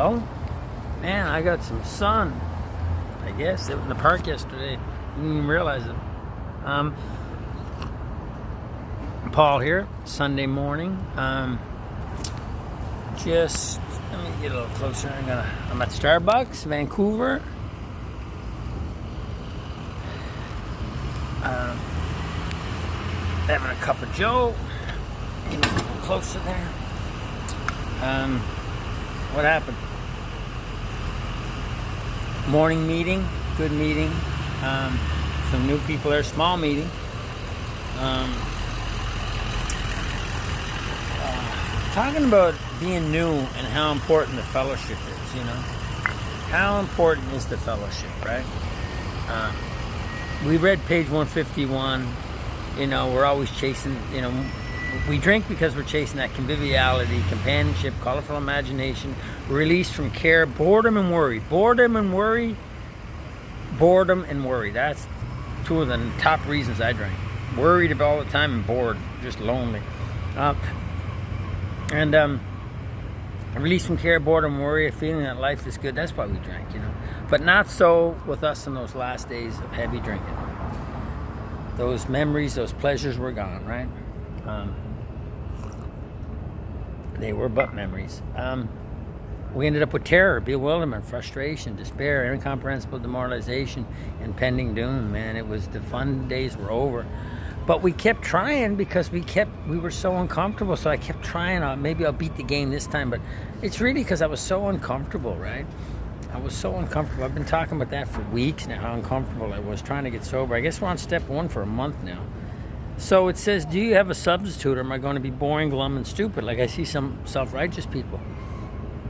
Well, man, I got some sun. I guess it was in the park yesterday. Didn't even realize it. Paul here, Sunday morning. Just let me get a little closer. I'm at Starbucks, Vancouver. Having a cup of Joe. Get a little closer there. What happened? Morning meeting, good meeting. Some new people there, small meeting. Talking about being new and how important the fellowship is, you know. How important is the fellowship, right? We read page 151. You know, we're always chasing, you know, we drink because we're chasing that conviviality, companionship, colorful imagination, release from care, boredom and worry. Boredom and worry. That's two of the top reasons I drink. Worried about all the time and bored, just lonely. Release from care, boredom, worry, a feeling that life is good. That's why we drink, you know. But not so with us in those last days of heavy drinking. Those memories, those pleasures were gone, right? They were but memories. We ended up with terror, bewilderment, frustration, despair, incomprehensible demoralization, impending doom. Man, it was the fun days were over. But we kept trying because we were so uncomfortable. So I kept trying. Maybe I'll beat the game this time. But it's really because I was so uncomfortable, right? I was so uncomfortable. I've been talking about that for weeks now, how uncomfortable I was trying to get sober. I guess we're on step 1 for a month now. So it says, do you have a substitute, or am I going to be boring, glum, and stupid? Like I see some self-righteous people.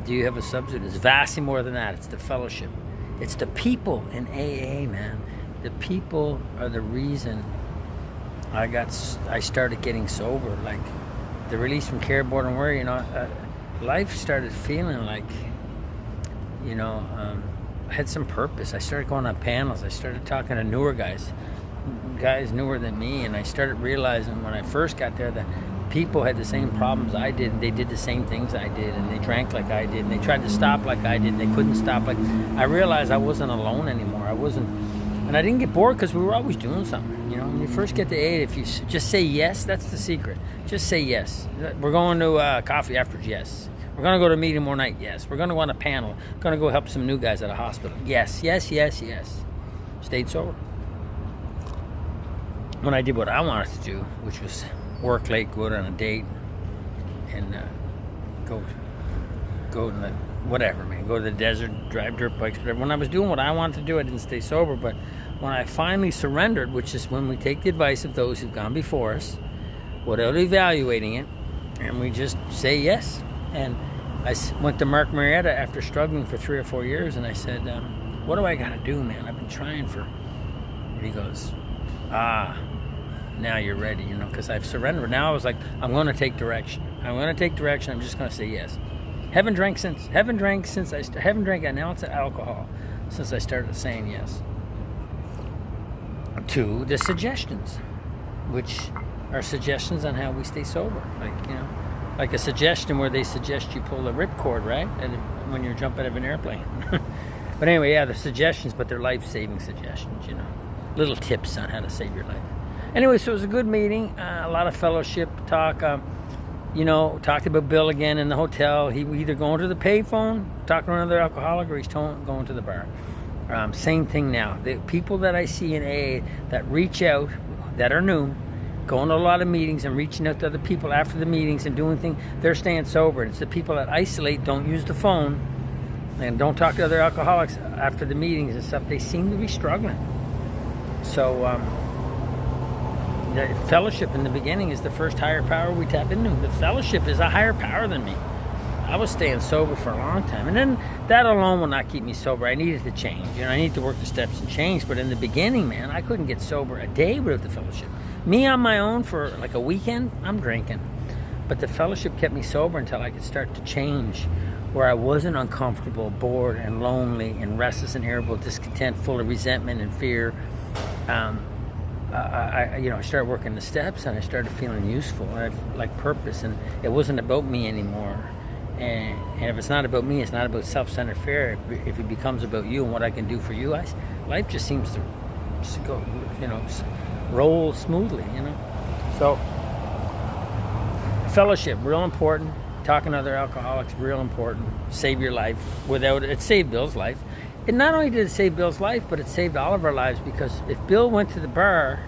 Do you have a substitute? It's vastly more than that. It's the fellowship. It's the people in AA, man. The people are the reason I started getting sober. Like the release from care, boredom, worry. You know, life started feeling like, you know, I had some purpose. I started going on panels. I started talking to newer guys newer than me, and I started realizing when I first got there that people had the same problems I did, and they did the same things I did, and they drank like I did, and they tried to stop like I did, and they couldn't stop. Like I realized I wasn't alone anymore. And I didn't get bored because we were always doing something. You know, when you first get to AA, if you just say yes, that's the secret. Just say yes. We're going to coffee after, yes. We're going to go to a meeting more night, yes. We're going to go on a panel. Going to go help some new guys at a hospital, yes, yes, yes, yes. Stayed sober. When I did what I wanted to do, which was work late, go out on a date, and go to the whatever, man. Go to the desert, drive dirt bikes, whatever. When I was doing what I wanted to do, I didn't stay sober. But when I finally surrendered, which is when we take the advice of those who've gone before us, without evaluating it, and we just say yes. And I went to Mark Marietta after struggling for 3 or 4 years, and I said, what do I got to do, man? I've been trying for... And he goes, now you're ready, you know, because I've surrendered. Now I was like, I'm going to take direction. I'm just going to say yes. Haven't drank an ounce of alcohol since I started saying yes. To the suggestions, which are suggestions on how we stay sober. Like, you know, like a suggestion where they suggest you pull the ripcord, right? And when you're jumping out of an airplane. But anyway, yeah, they're suggestions, but they're life-saving suggestions, you know. Little tips on how to save your life. Anyway, so it was a good meeting. A lot of fellowship talk. You know, talked about Bill again in the hotel. He either going to the payphone, talking to another alcoholic, or he's going to the bar. Same thing now. The people that I see in AA that reach out, that are new, going to a lot of meetings and reaching out to other people after the meetings and doing things, they're staying sober. It's the people that isolate, don't use the phone, and don't talk to other alcoholics after the meetings and stuff. They seem to be struggling. So, the fellowship in the beginning is the first higher power we tap into. The fellowship is a higher power than me. I was staying sober for a long time, and then that alone will not keep me sober. I needed to change. You know, I need to work the steps and change. But in the beginning, man, I couldn't get sober a day without the fellowship. Me on my own for like a weekend, I'm drinking. But the fellowship kept me sober until I could start to change, where I wasn't uncomfortable, bored, and lonely, and restless and irritable, discontent, full of resentment and fear. I started working the steps, and I started feeling useful. I had like purpose, and it wasn't about me anymore. And if it's not about me, it's not about self-centered fear. If it becomes about you and what I can do for you, life just seems to just go, roll smoothly, So, fellowship, real important. Talking to other alcoholics, real important. Save your life. Without it, it saved Bill's life. And not only did it save Bill's life, but it saved all of our lives, because if Bill went to the bar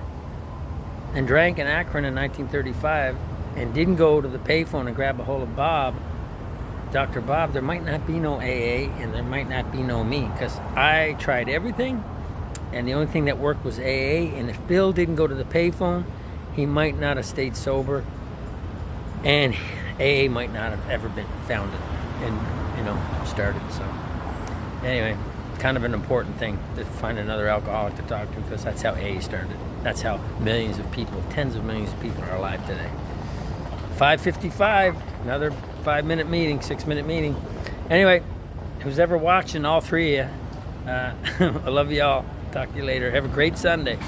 and drank in Akron in 1935 and didn't go to the payphone and grab a hold of Bob, Dr. Bob, there might not be no AA and there might not be no me, because I tried everything and the only thing that worked was AA. And if Bill didn't go to the payphone, he might not have stayed sober, and AA might not have ever been founded and started. So anyway, kind of an important thing to find another alcoholic to talk to, because that's how AA started. That's how millions of people, tens of millions of people are alive today. 5:55, another 5-minute meeting, 6-minute meeting. Anyway, who's ever watching, all three of you, I love you all. Talk to you later. Have a great Sunday.